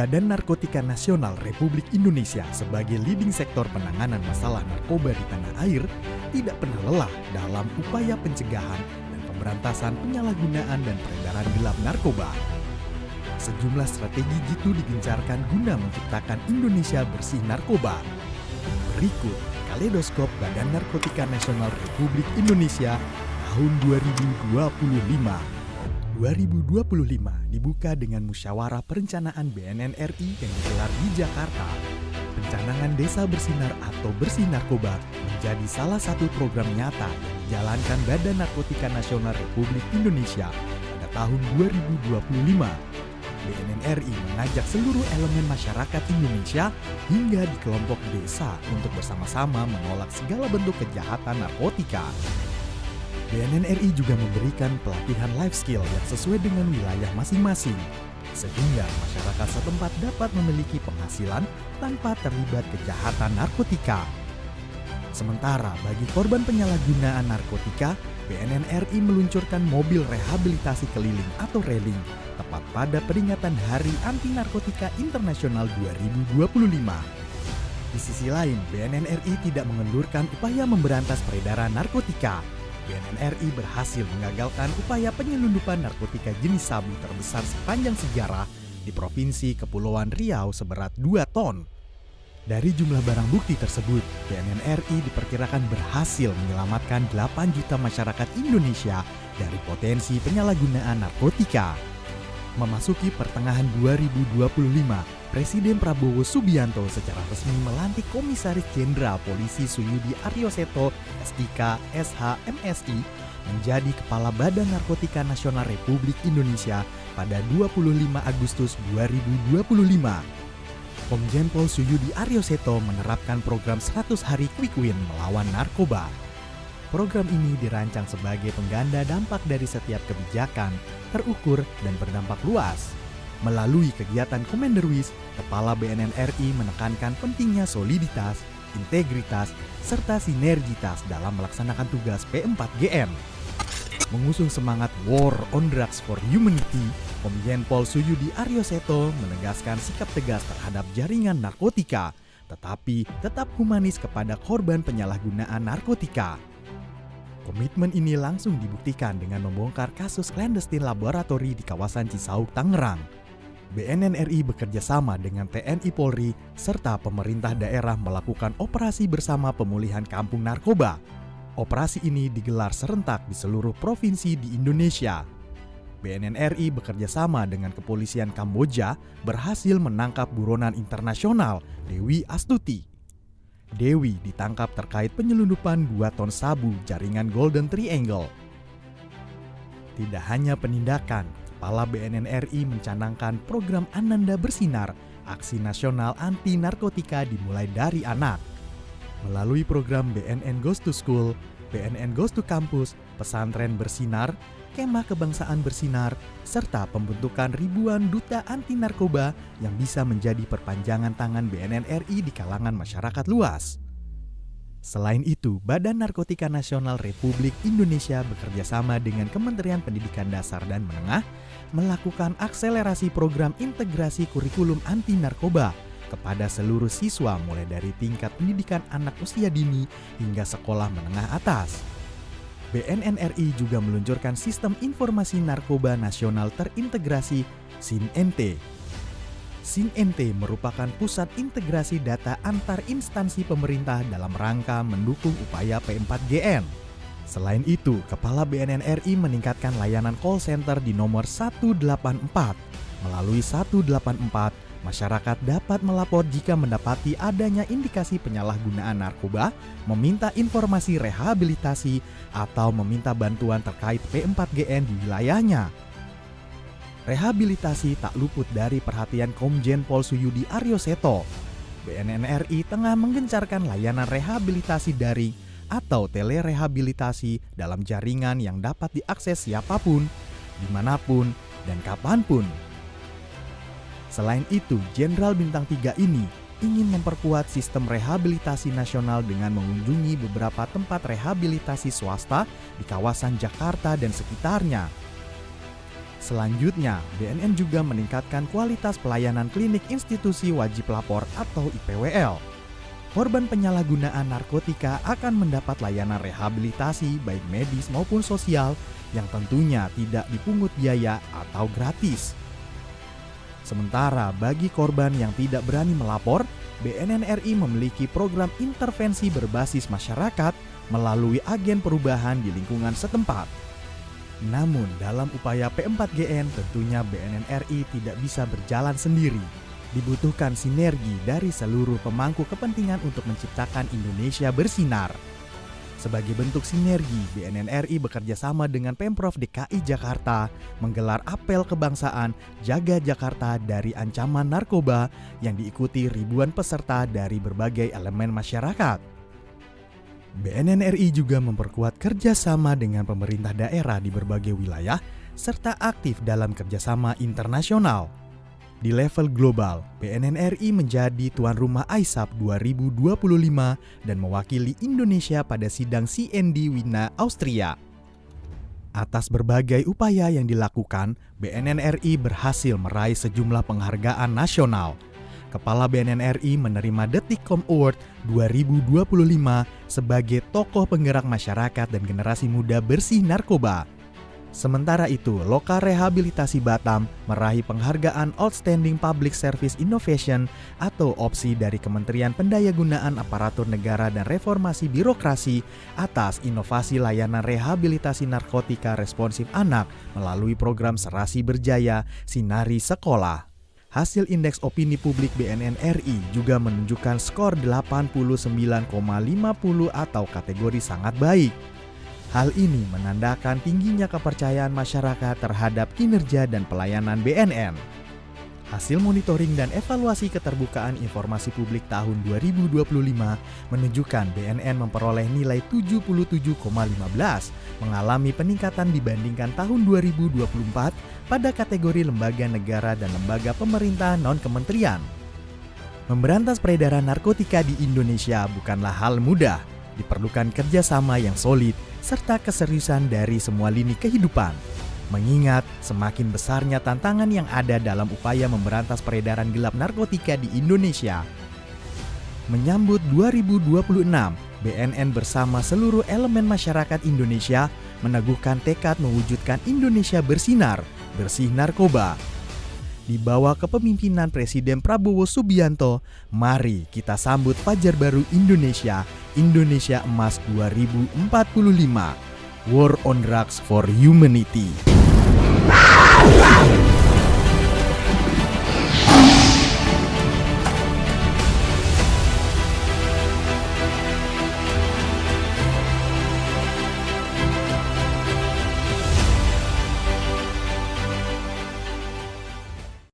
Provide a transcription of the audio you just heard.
Badan Narkotika Nasional Republik Indonesia sebagai leading sektor penanganan masalah narkoba di tanah air tidak pernah lelah dalam upaya pencegahan dan pemberantasan penyalahgunaan dan peredaran gelap narkoba. Sejumlah strategi jitu digencarkan guna menciptakan Indonesia bersih narkoba. Berikut kaleidoskop Badan Narkotika Nasional Republik Indonesia tahun 2025. 2025 dibuka dengan musyawarah perencanaan BNN RI yang digelar di Jakarta. Pencanangan Desa Bersinar atau Bersih Narkoba menjadi salah satu program nyata yang dijalankan Badan Narkotika Nasional Republik Indonesia pada tahun 2025. BNN RI mengajak seluruh elemen masyarakat Indonesia hingga di kelompok desa untuk bersama-sama menolak segala bentuk kejahatan narkotika. BNN RI juga memberikan pelatihan life skill yang sesuai dengan wilayah masing-masing, sehingga masyarakat setempat dapat memiliki penghasilan tanpa terlibat kejahatan narkotika. Sementara bagi korban penyalahgunaan narkotika, BNN RI meluncurkan mobil rehabilitasi keliling atau railing tepat pada peringatan Hari Anti Narkotika Internasional 2025. Di sisi lain, BNN RI tidak mengendurkan upaya memberantas peredaran narkotika. BNN RI berhasil mengagalkan upaya penyelundupan narkotika jenis sabu terbesar sepanjang sejarah di Provinsi Kepulauan Riau seberat 2 ton. Dari jumlah barang bukti tersebut, BNN RI diperkirakan berhasil menyelamatkan 8 juta masyarakat Indonesia dari potensi penyalahgunaan narkotika. Memasuki pertengahan 2025, Presiden Prabowo Subianto secara resmi melantik Komisaris Jenderal Polisi Suyudi Aryoseto, SIK, SH, MSI, menjadi Kepala Badan Narkotika Nasional Republik Indonesia pada 25 Agustus 2025. Komjen Pol Suyudi Aryoseto menerapkan program 100 Hari Quick Win melawan narkoba. Program ini dirancang sebagai pengganda dampak dari setiap kebijakan, terukur dan berdampak luas. Melalui kegiatan Komenderwis, Kepala BNN RI menekankan pentingnya soliditas, integritas, serta sinergitas dalam melaksanakan tugas P4GM. Mengusung semangat War on Drugs for Humanity, Komjen Pol Suyudi Aryoseto menegaskan sikap tegas terhadap jaringan narkotika, tetapi tetap humanis kepada korban penyalahgunaan narkotika. Komitmen ini langsung dibuktikan dengan membongkar kasus clandestine laboratori di kawasan Cisauk, Tangerang. BNN RI bekerja sama dengan TNI Polri serta pemerintah daerah melakukan operasi bersama pemulihan kampung narkoba. Operasi ini digelar serentak di seluruh provinsi di Indonesia. BNN RI bekerja sama dengan kepolisian Kamboja berhasil menangkap buronan internasional Dewi Astuti. Dewi ditangkap terkait penyelundupan 2 ton sabu jaringan Golden Triangle. Tidak hanya penindakan, Kepala BNN RI mencanangkan program Ananda Bersinar, aksi nasional anti narkotika dimulai dari anak. Melalui program BNN Goes to School, BNN Goes to Campus, Pesantren Bersinar, Kemah Kebangsaan Bersinar, serta pembentukan ribuan duta anti narkoba yang bisa menjadi perpanjangan tangan BNN RI di kalangan masyarakat luas. Selain itu, Badan Narkotika Nasional Republik Indonesia bekerjasama dengan Kementerian Pendidikan Dasar dan Menengah melakukan akselerasi program integrasi kurikulum anti narkoba kepada seluruh siswa mulai dari tingkat pendidikan anak usia dini hingga sekolah menengah atas. BNN RI juga meluncurkan Sistem Informasi Narkoba Nasional Terintegrasi (SIN-NT). SIN-NT merupakan pusat integrasi data antar instansi pemerintah dalam rangka mendukung upaya P4GN. Selain itu, Kepala BNN RI meningkatkan layanan call center di nomor 184. Melalui 184, masyarakat dapat melapor jika mendapati adanya indikasi penyalahgunaan narkoba, meminta informasi rehabilitasi, atau meminta bantuan terkait P4GN di wilayahnya. Rehabilitasi tak luput dari perhatian Komjen Pol Suyudi Aryoseto. BNN RI tengah menggencarkan layanan rehabilitasi daring atau telerehabilitasi dalam jaringan yang dapat diakses siapapun, dimanapun, dan kapanpun. Selain itu, Jenderal Bintang 3 ini ingin memperkuat sistem rehabilitasi nasional dengan mengunjungi beberapa tempat rehabilitasi swasta di kawasan Jakarta dan sekitarnya. Selanjutnya, BNN juga meningkatkan kualitas pelayanan klinik institusi wajib lapor atau IPWL. Korban penyalahgunaan narkotika akan mendapat layanan rehabilitasi baik medis maupun sosial yang tentunya tidak dipungut biaya atau gratis. Sementara bagi korban yang tidak berani melapor, BNN RI memiliki program intervensi berbasis masyarakat melalui agen perubahan di lingkungan setempat. Namun dalam upaya P4GN tentunya BNN RI tidak bisa berjalan sendiri. Dibutuhkan sinergi dari seluruh pemangku kepentingan untuk menciptakan Indonesia bersinar. Sebagai bentuk sinergi, BNN RI bekerja sama dengan Pemprov DKI Jakarta menggelar apel kebangsaan Jaga Jakarta dari Ancaman Narkoba yang diikuti ribuan peserta dari berbagai elemen masyarakat. BNN RI juga memperkuat kerjasama dengan pemerintah daerah di berbagai wilayah serta aktif dalam kerjasama internasional. Di level global, BNN RI menjadi tuan rumah ISAP 2025 dan mewakili Indonesia pada sidang CND Wina, Austria. Atas berbagai upaya yang dilakukan, BNN RI berhasil meraih sejumlah penghargaan nasional. Kepala BNN RI menerima Detikcom Award 2025 sebagai tokoh penggerak masyarakat dan generasi muda bersih narkoba. Sementara itu, Loka Rehabilitasi Batam meraih penghargaan Outstanding Public Service Innovation atau OPSI dari Kementerian Pendayagunaan Aparatur Negara dan Reformasi Birokrasi atas inovasi layanan rehabilitasi narkotika responsif anak melalui program Serasi Berjaya Sinari Sekolah. Hasil indeks opini publik BNN RI juga menunjukkan skor 89,50 atau kategori sangat baik. Hal ini menandakan tingginya kepercayaan masyarakat terhadap kinerja dan pelayanan BNN. Hasil monitoring dan evaluasi keterbukaan informasi publik tahun 2025 menunjukkan BNN memperoleh nilai 77,15, mengalami peningkatan dibandingkan tahun 2024 pada kategori lembaga negara dan lembaga pemerintah non-kementerian. Memberantas peredaran narkotika di Indonesia bukanlah hal mudah, diperlukan kerjasama yang solid serta keseriusan dari semua lini kehidupan. Mengingat semakin besarnya tantangan yang ada dalam upaya memberantas peredaran gelap narkotika di Indonesia. Menyambut 2026, BNN bersama seluruh elemen masyarakat Indonesia meneguhkan tekad mewujudkan Indonesia bersinar, bersih narkoba. Di bawah kepemimpinan Presiden Prabowo Subianto, mari kita sambut Fajar Baru Indonesia, Indonesia Emas 2045. War on Drugs for Humanity.